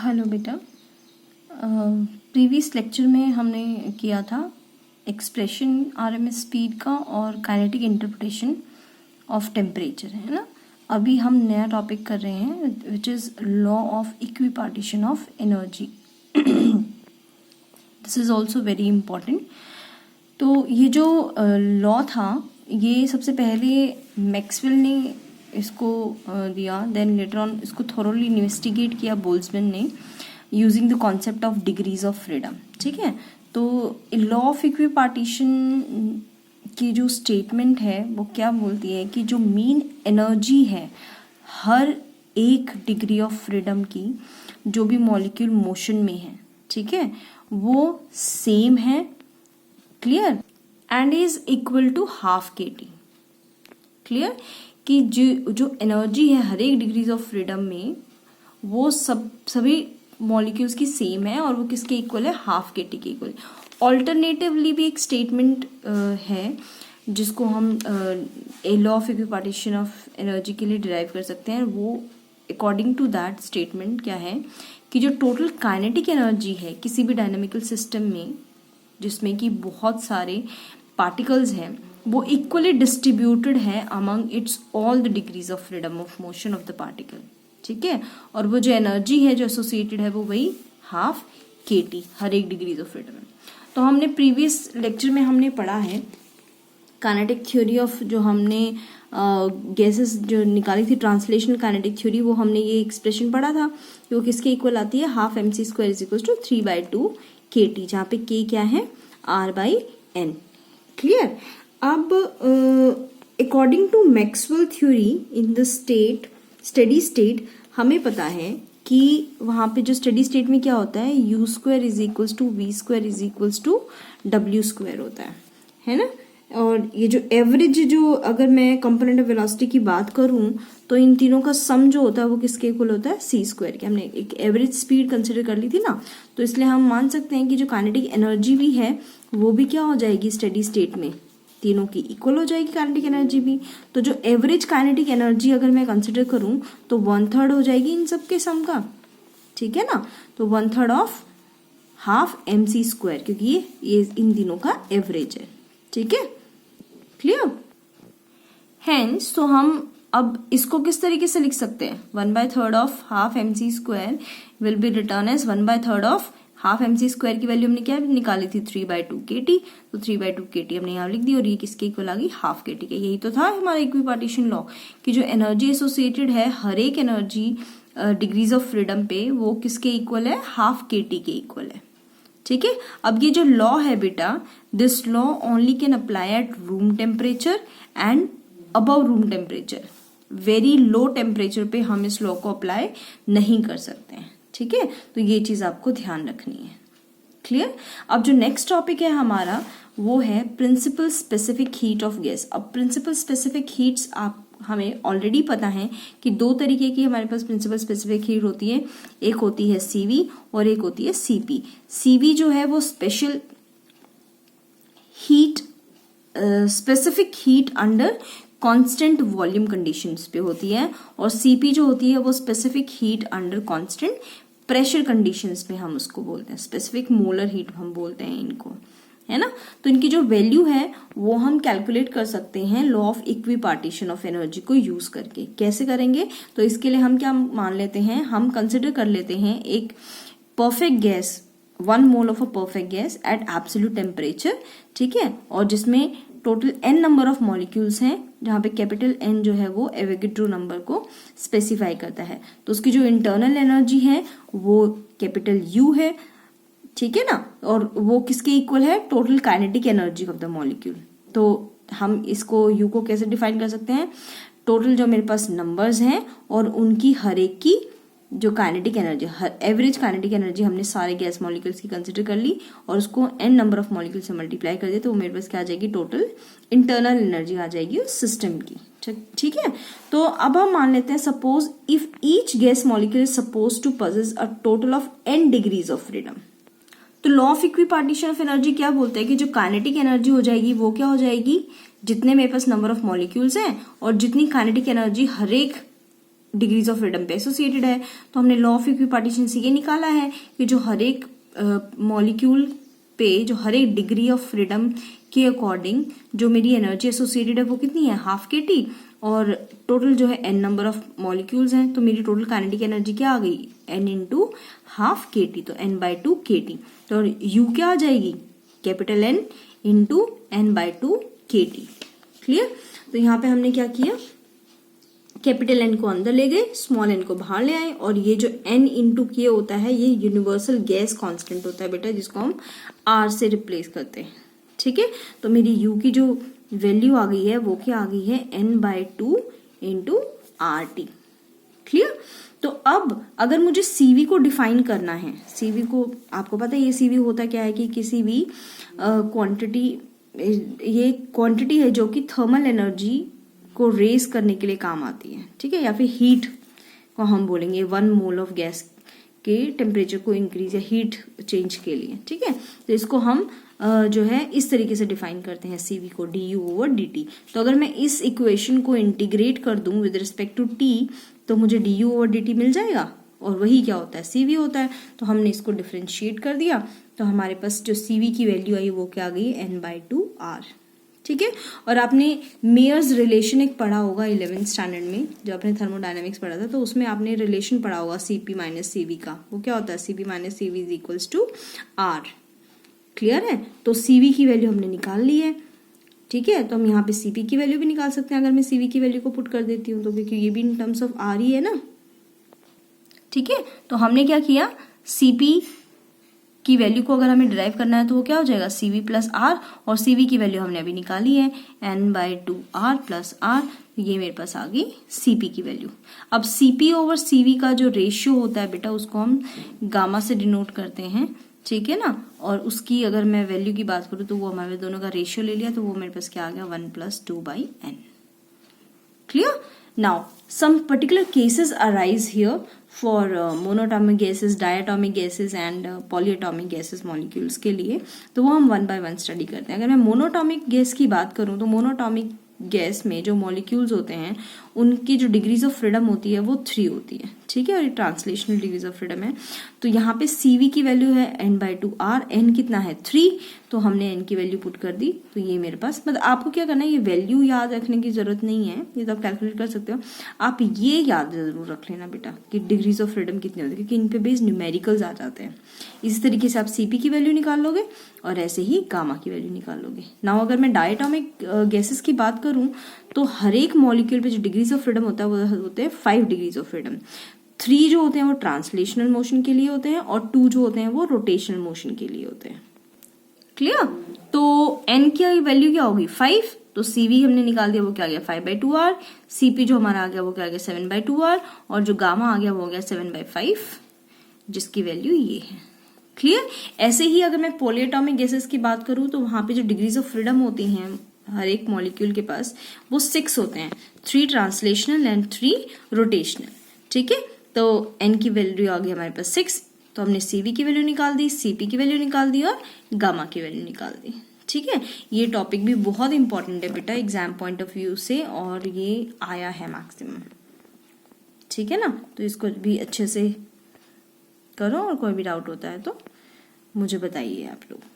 Hello बेटा। Previous lecture में हमने किया था एक्सप्रेशन आरएमएस स्पीड का और काइनेटिक इंटरप्रिटेशन ऑफ टेम्परेचर, है ना। अभी हम नया टॉपिक कर रहे हैं which is law of equipartition of energy. This is also very important. तो ये जो लॉ था ये सबसे पहले मैक्सवेल ने इसको दिया, देन लेटर ऑन इसको थोरोली इन्वेस्टिगेट किया बोल्ट्जमैन ने using the concept of degrees of freedom. ठीक है, तो लॉ ऑफ इक्विपार्टीशन की जो स्टेटमेंट है वो क्या बोलती है कि जो मीन एनर्जी है हर एक डिग्री ऑफ फ्रीडम की, जो भी मॉलिक्यूल मोशन में है, ठीक है, वो सेम है, clear, and is equal to half kT। Clear कि जो एनर्जी है हर एक डिग्रीज ऑफ फ्रीडम में वो सभी मॉलिक्यूल्स की सेम है और वो किसके इक्वल है, हाफ kT के इक्वल। ऑल्टरनेटिवली भी एक स्टेटमेंट है जिसको हम law of equipartition of energy के लिए डिराइव कर सकते हैं। वो अकॉर्डिंग टू दैट स्टेटमेंट क्या है कि जो टोटल काइनेटिक एनर्जी है किसी भी डायनामिकल सिस्टम में जिसमें कि बहुत सारे पार्टिकल्स हैं वो इक्वली डिस्ट्रीब्यूटेड है among it's all the degrees of freedom of motion of the particle. ठीक है, और वो जो एनर्जी है जो एसोसिएटेड है वो वही हाफ kT हर एक डिग्रीज ऑफ फ्रीडम है। तो हमने प्रीवियस लेक्चर में हमने पढ़ा है काइनेटिक थ्योरी ऑफ, जो हमने गैसेस जो निकाली थी ट्रांसलेशनल काइनेटिक थ्योरी, वो हमने ये एक्सप्रेशन पढ़ा था कि वो किसके इक्वल आती है, half mc² is equal to 3/2 kT, जहाँ पे k क्या है, R/n। क्लियर। अब according to Maxwell theory in the steady state हमें पता है कि वहाँ पे जो स्टेडी स्टेट में क्या होता है, u² is equals to v² is equals to w² होता है ना। और ये जो एवरेज, जो अगर मैं कंपोनेंट ऑफ वेलोसिटी की बात करूं तो इन तीनों का सम जो होता है वो किसके इक्वल होता है, c² के। हमने एक एवरेज स्पीड कंसिडर कर ली थी ना, तो इसलिए हम मान सकते हैं कि जो काइनेटिक एनर्जी भी है वो भी क्या हो जाएगी, स्टेडी स्टेट में तीनों की इक्वल हो जाएगी काइनेटिक एनर्जी भी। तो जो एवरेज काइनेटिक एनर्जी अगर मैं कंसिडर करूं तो 1/3 हो जाएगी इन सबके सम का। ठीक है ना, तो 1/3 ऑफ हाफ mc², क्योंकि ये इन तीनों का एवरेज है। ठीक है, क्लियर। हेंस तो हम अब इसको किस तरीके से लिख सकते हैं, 1/3 of half mc² will be return as 1/3 of half mc² की वैल्यू हमने क्या निकाली थी, 3/2 kT, तो 3/2 kT हमने यहाँ लिख दी और ये किसके इक्वल आ गई, हाफ kT के। यही तो था हमारा इक्विपार्टीशन लॉ कि जो एनर्जी एसोसिएटेड है हर एक एनर्जी डिग्रीज ऑफ फ्रीडम पे वो किसके इक्वल है, हाफ kT के इक्वल है। ठीक है, अब ये जो लॉ है बेटा, this law only can apply at room temperature and above room temperature. Very low temperature पे हम इस लॉ को अप्लाई नहीं कर सकते हैं। ठीक है, तो ये चीज आपको ध्यान रखनी है। क्लियर। अब जो नेक्स्ट टॉपिक है हमारा वो है principal specific heat of gas. अब प्रिंसिपल स्पेसिफिक हीट्स आप हमें ऑलरेडी पता है कि दो तरीके की हमारे पास प्रिंसिपल स्पेसिफिक हीट होती है, एक होती है CV और एक होती है CP। CV जो है वो special heat, specific heat under constant volume conditions पे होती है, और CP जो होती है वो specific heat under constant pressure conditions पे हम उसको बोलते हैं, स्पेसिफिक मोलर हीट हम बोलते हैं इनको, है ना। तो इनकी जो वैल्यू है वो हम कैलकुलेट कर सकते हैं law of equipartition of energy को यूज करके। कैसे करेंगे, तो इसके लिए हम क्या मान लेते हैं, हम कंसिडर कर लेते हैं एक perfect gas, 1 mole of a perfect gas at absolute temperature. ठीक है, और जिसमें total n number of molecules हैं, जहाँ पे कैपिटल N जो है वो एवोगैड्रो नंबर को स्पेसिफाई करता है। तो उसकी जो इंटरनल एनर्जी है वो कैपिटल U है। ठीक है ना, और वो किसके इक्वल है, total kinetic energy of the molecule. तो हम इसको U को कैसे डिफाइन कर सकते हैं, टोटल जो मेरे पास नंबर्स हैं और उनकी हर एक की जो काइनेटिक एनर्जी, हर एवरेज काइनेटिक एनर्जी हमने सारे गैस मॉलिक्यूल्स की कंसिडर कर ली और उसको n नंबर ऑफ मॉलिक्यूल से मल्टीप्लाई कर दिया, तो मेरे पास क्या आ जाएगी, टोटल इंटरनल एनर्जी आ जाएगी उस सिस्टम की। ठीक है, तो अब हम मान लेते हैं suppose if each gas molecule is suppose to possess a total of n degrees of freedom. तो law of equipartition of energy क्या बोलता है कि जो काइनेटिक एनर्जी हो जाएगी वो क्या हो जाएगी, जितने मेरे पास नंबर ऑफ मॉलिक्यूल्स हैं और जितनी काइनेटिक एनर्जी हर एक डिग्रीज ऑफ फ्रीडम पे एसोसिएटेड है। तो हमने लॉ ऑफ इक्विपार्टीशन से ये निकाला है कि जो हर एक मॉलिक्यूल पे जो हर एक डिग्री ऑफ फ्रीडम के अकॉर्डिंग जो मेरी एनर्जी एसोसिएटेड है वो कितनी है, हाफ kT, और टोटल जो है n नंबर ऑफ मॉलिक्यूल्स हैं, तो मेरी टोटल काइनेटिक एनर्जी क्या आ गई, n इंटू हाफ kT, तो n/2 kT। तो U क्या आ जाएगी, capital N into n/2 kT। Clear. तो यहाँ पे हमने क्या किया, कैपिटल N को अंदर ले गए, स्मॉल n को बाहर ले आए, और ये जो n इंटू के होता है ये यूनिवर्सल गैस कांस्टेंट होता है बेटा, जिसको हम R से रिप्लेस करते हैं। ठीक है, तो मेरी U की जो वैल्यू आ गई है वो क्या आ गई है, n/2 इंटू RT। क्लियर। तो अब अगर मुझे CV को डिफाइन करना है, CV को आपको पता है ये CV होता क्या है कि किसी भी क्वांटिटी, ये क्वांटिटी है जो कि थर्मल एनर्जी को रेज करने के लिए काम आती है। ठीक है, या फिर हीट को हम बोलेंगे 1 मोल ऑफ गैस के टेम्परेचर को इंक्रीज या हीट चेंज के लिए। ठीक है, तो इसको हम जो है इस तरीके से डिफाइन करते हैं CV को, du/dt। तो अगर मैं इस इक्वेशन को इंटीग्रेट कर दूं विद रिस्पेक्ट टू T तो मुझे du/dt मिल जाएगा, और वही क्या होता है, CV होता है। तो हमने इसको डिफरेंशिएट कर दिया, तो हमारे पास जो CV की वैल्यू आई वो क्या आ गई, n/2 R। ठीक है, और आपने मेयर्स रिलेशन एक पढ़ा होगा 11th स्टैंडर्ड में, जब आपने थर्मोडायनेमिक्स पढ़ा था, तो उसमें आपने रिलेशन पढ़ा होगा CP माइनस CV का। वो क्या होता है, CP minus CV is equals to R। Clear है। तो CV की वैल्यू हमने निकाल ली है। ठीक है, तो हम यहाँ पे CP की वैल्यू भी निकाल सकते हैं अगर मैं CV की वैल्यू को पुट कर देती हूँ तो, क्योंकि ये भी इन टर्म्स ऑफ R ही है ना। ठीक है, तो हमने क्या किया, CP की वैल्यू को अगर हमें डिराइव करना है तो वो क्या हो जाएगा, CV प्लस R, और CV की वैल्यू हमने अभी निकाली है n/2 R प्लस R। ये मेरे पास आ गई CP की वैल्यू। अब CP ओवर CV का जो रेशियो होता है बेटा, उसको हम गामा से डिनोट करते हैं। ठीक है ना, और उसकी अगर मैं वैल्यू की बात करूँ तो वो हमारे दोनों का रेशियो ले लिया, तो वो मेरे पास क्या आ गया, 1 + 2/n। Clear. Now some particular cases arise here for monatomic gases, diatomic gases and polyatomic gases molecules के लिए, तो वो हम 1 by 1 स्टडी करते हैं। अगर मैं मोनोटॉमिक गैस की बात करूं तो मोनोटॉमिक गैस में जो मॉलिक्यूल्स होते हैं उनकी जो डिग्रीज ऑफ फ्रीडम होती है वो 3 होती है। ठीक है, और ये ट्रांसलेशनल डिग्रीज ऑफ फ्रीडम है। तो यहाँ पे CV की वैल्यू है n/2 R, n कितना है 3, तो हमने n की वैल्यू पुट कर दी। तो ये मेरे पास, मतलब आपको क्या करना है, ये वैल्यू याद रखने की जरूरत नहीं है, ये तो आप कैलकुलेट कर सकते हो। आप ये याद जरूर रख लेना बेटा कि डिग्रीज ऑफ फ्रीडम कितनी होती है, क्योंकि इन पे बेस्ड न्यूमेरिकल्स आ जाते हैं। इसी तरीके से आप CP की वैल्यू निकाल लोगे और ऐसे ही गामा की वैल्यू निकाल लोगे। नाउ अगर मैं डायटोमिक गैसेस की बात करूं तो हर एक मॉलिक्यूल पे जो डिग्रीज ऑफ फ्रीडम होता है वो होते हैं 5 डिग्रीज ऑफ फ्रीडम। 3 जो होते हैं वो ट्रांसलेशनल मोशन के लिए होते हैं, और 2 जो होते हैं वो रोटेशनल मोशन के लिए होते हैं। क्लियर। तो n की वैल्यू क्या होगी, 5, तो CV हमने निकाल दिया, वो क्या आ गया 5/2 R। CP जो हमारा आ गया वो क्या आ गया 7/2 R, और जो गामा आ गया वो हो गया 7/5, जिसकी वैल्यू ये है। क्लियर। ऐसे ही अगर मैं पॉलीएटॉमिक गैसेस की बात करूं तो वहां पे जो डिग्रीज ऑफ फ्रीडम होती हैं हर एक मॉलिक्यूल के पास वो 6 होते हैं, 3 ट्रांसलेशनल एंड 3 रोटेशनल। ठीक है, तो n की वैल्यू आ गई हमारे पास 6, तो हमने CV की वैल्यू निकाल दी, CP की वैल्यू निकाल दी और गामा की वैल्यू निकाल दी। ठीक है, ये टॉपिक भी बहुत इंपॉर्टेंट है बेटा एग्जाम पॉइंट ऑफ व्यू से, और ये आया है मैक्सिमम। ठीक है ना, तो इसको भी अच्छे से करो, और कोई भी डाउट होता है तो मुझे बताइए आप लोग।